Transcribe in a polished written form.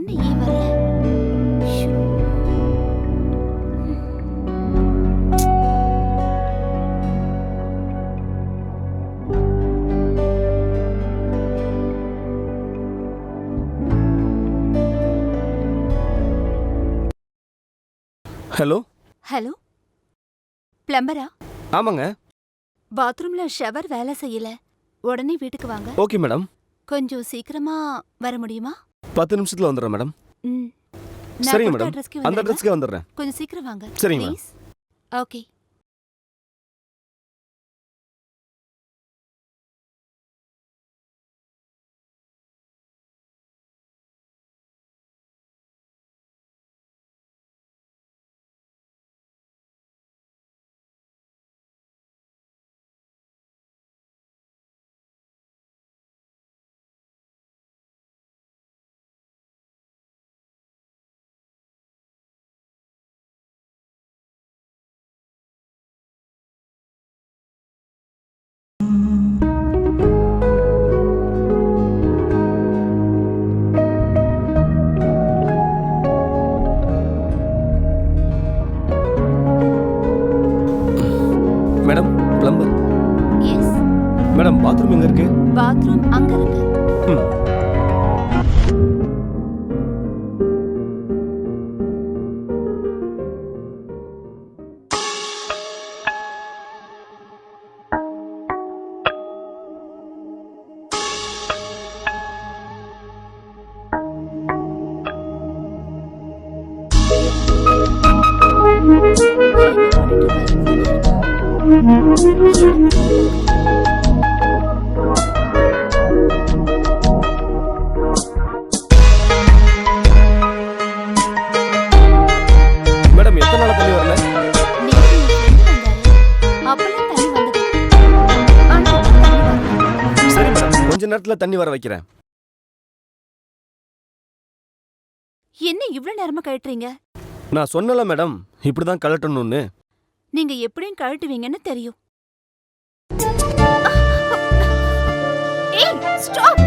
என்ன ஏன் வரல? ஷோ. ஹலோ. ஹலோ, பிளம்பரா? ஆமாங்க. பாத்ரூம்ல ஷவர் வேலை செய்யல. உடனே வீட்டுக்கு வாங்க. Okay madam. கொஞ்சம் சீக்கிரமா வர முடியுமா? 10 நிமிஷத்துல வந்துடுறேன் மேடம். ம். நான் சரிங்க கொடுத்த மேடம். அட்ரஸ்க்கு அந்த வந்துருங்க. அட்ரஸ்க்கே வந்துடுறேன். கொஞ்சம் சீக்கிரம் வாங்க. சரிங்க madam. Please. Okay. Madam, plumber. Yes. Madam, bathroom எங்க இருக்கு? பாத்ரூம் அங்க இருக்கு. ம். மேடம், எத்தனை நாளா தண்ணி வரல? நேத்து என் friend வந்தாரு. அப்பெல்லாம் தண்ணி வந்தது. ஆனா இப்ப தண்ணி வரல. சரி மேடம், கொஞ்ச நேரத்துல தண்ணி வர வைக்கிறேன். என்ன இவ்ளோ நேரமா கழட்டுறீங்க? நான் சொன்னல மேடம், இப்படிதான் கலட்டணும்னு. நீங்க எப்படியும் கழட்டுவீங்கன்னு தெரியும். ஏய், ஸ்டாப்.